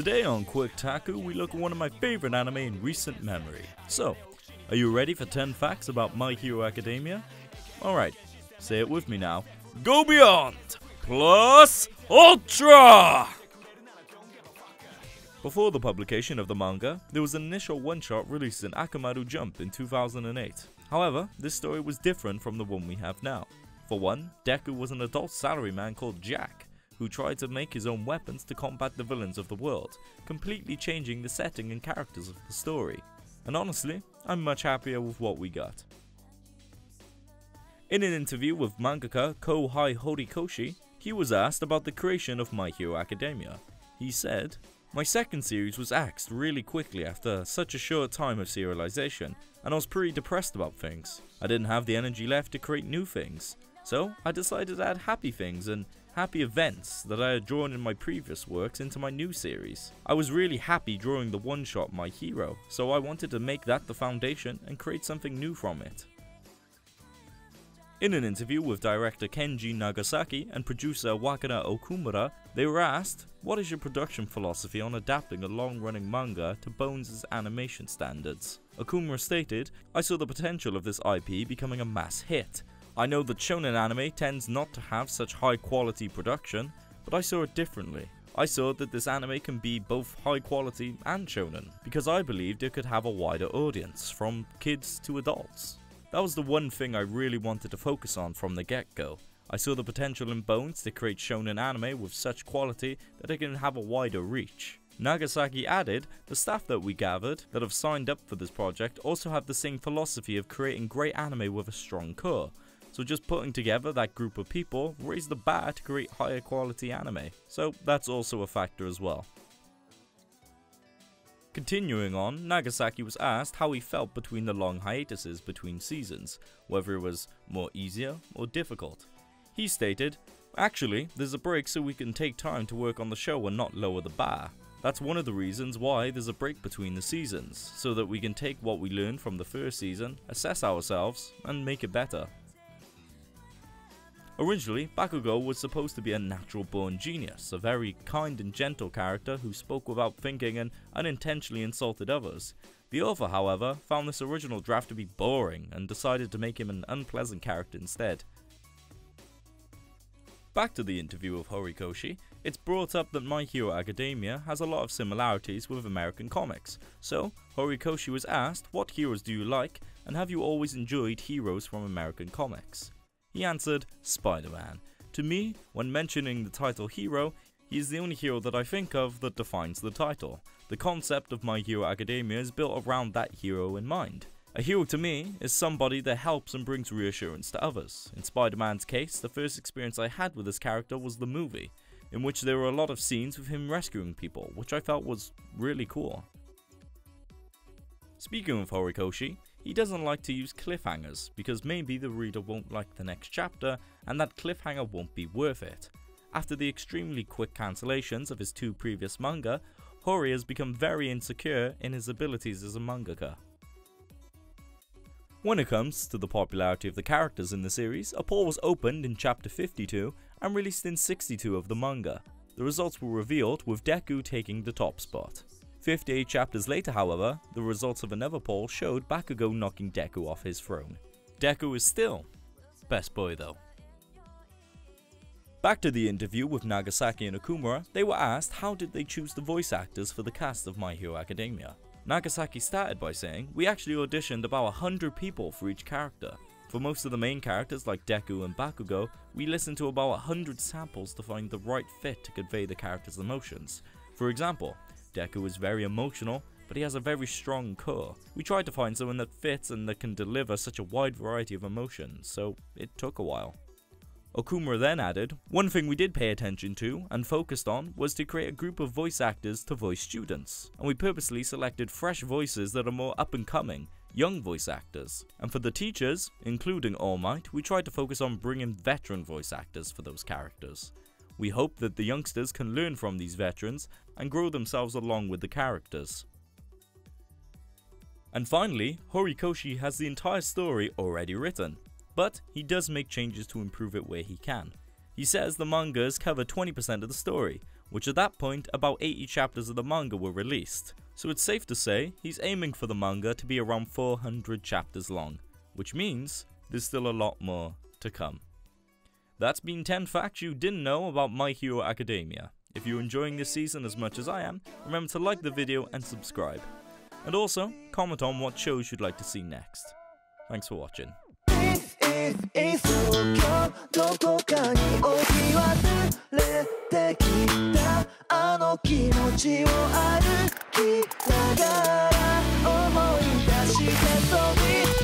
Today on Quick Taku, we look at one of my favorite anime in recent memory. So, are you ready for 10 facts about My Hero Academia? Alright, say it with me now. Go Beyond! Plus Ultra! Before the publication of the manga, there was an initial one-shot released in Akamaru Jump in 2008. However, this story was different from the one we have now. For one, Deku was an adult salaryman called Jack, who tried to make his own weapons to combat the villains of the world, completely changing the setting and characters of the story. And honestly, I'm much happier with what we got. In an interview with mangaka Kohei Horikoshi, he was asked about the creation of My Hero Academia. He said, "My second series was axed really quickly after such a short time of serialization, and I was pretty depressed about things. I didn't have the energy left to create new things. So I decided to add happy things and happy events that I had drawn in my previous works into my new series. I was really happy drawing the one-shot My Hero, so I wanted to make that the foundation and create something new from it." In an interview with director Kenji Nagasaki and producer Wakana Okumura, they were asked, "What is your production philosophy on adapting a long-running manga to Bones' animation standards?" Okumura stated, "I saw the potential of this IP becoming a mass hit. I know that shonen anime tends not to have such high quality production, but I saw it differently. I saw that this anime can be both high quality and shonen, because I believed it could have a wider audience, from kids to adults. That was the one thing I really wanted to focus on from the get-go. I saw the potential in Bones to create shonen anime with such quality that it can have a wider reach." Nagasaki added, "The staff that we gathered that have signed up for this project also have the same philosophy of creating great anime with a strong core. So just putting together that group of people raised the bar to create higher quality anime. So that's also a factor as well." Continuing on, Nagasaki was asked how he felt between the long hiatuses between seasons, whether it was more easier or difficult. He stated, "Actually, there's a break so we can take time to work on the show and not lower the bar. That's one of the reasons why there's a break between the seasons, so that we can take what we learned from the first season, assess ourselves, and make it better." Originally, Bakugo was supposed to be a natural-born genius, a very kind and gentle character who spoke without thinking and unintentionally insulted others. The author, however, found this original draft to be boring and decided to make him an unpleasant character instead. Back to the interview of Horikoshi, it's brought up that My Hero Academia has a lot of similarities with American comics, so Horikoshi was asked, "What heroes do you like, and have you always enjoyed heroes from American comics?" He answered, "Spider-Man. To me, when mentioning the title hero, he is the only hero that I think of that defines the title. The concept of My Hero Academia is built around that hero in mind. A hero to me is somebody that helps and brings reassurance to others. In Spider-Man's case, the first experience I had with this character was the movie, in which there were a lot of scenes with him rescuing people, which I felt was really cool." Speaking of Horikoshi, he doesn't like to use cliffhangers, because maybe the reader won't like the next chapter, and that cliffhanger won't be worth it. After the extremely quick cancellations of his 2 previous manga, Hori has become very insecure in his abilities as a mangaka. When it comes to the popularity of the characters in the series, a poll was opened in chapter 52 and released in 62 of the manga. The results were revealed with Deku taking the top spot. 58 chapters later, however, the results of another poll showed Bakugo knocking Deku off his throne. Deku is still best boy though. Back to the interview with Nagasaki and Okumura, they were asked how did they choose the voice actors for the cast of My Hero Academia. Nagasaki started by saying, "We actually auditioned about 100 people for each character. For most of the main characters like Deku and Bakugo, we listened to about 100 samples to find the right fit to convey the character's emotions. For example, Deku is very emotional, but he has a very strong core. We tried to find someone that fits and that can deliver such a wide variety of emotions, so it took a while." Okumura then added, "One thing we did pay attention to and focused on was to create a group of voice actors to voice students, and we purposely selected fresh voices that are more up-and-coming, young voice actors. And for the teachers, including All Might, we tried to focus on bringing veteran voice actors for those characters. We hope that the youngsters can learn from these veterans and grow themselves along with the characters." And finally, Horikoshi has the entire story already written, but he does make changes to improve it where he can. He says the manga has covered 20% of the story, which at that point about 80 chapters of the manga were released. So it's safe to say he's aiming for the manga to be around 400 chapters long, which means there's still a lot more to come. That's been 10 facts you didn't know about My Hero Academia. If you're enjoying this season as much as I am, remember to like the video and subscribe. And also, comment on what shows you'd like to see next. Thanks for watching. いっそ今日どこかに置き忘れてきたあの気持ちを歩きながら思い出して飛び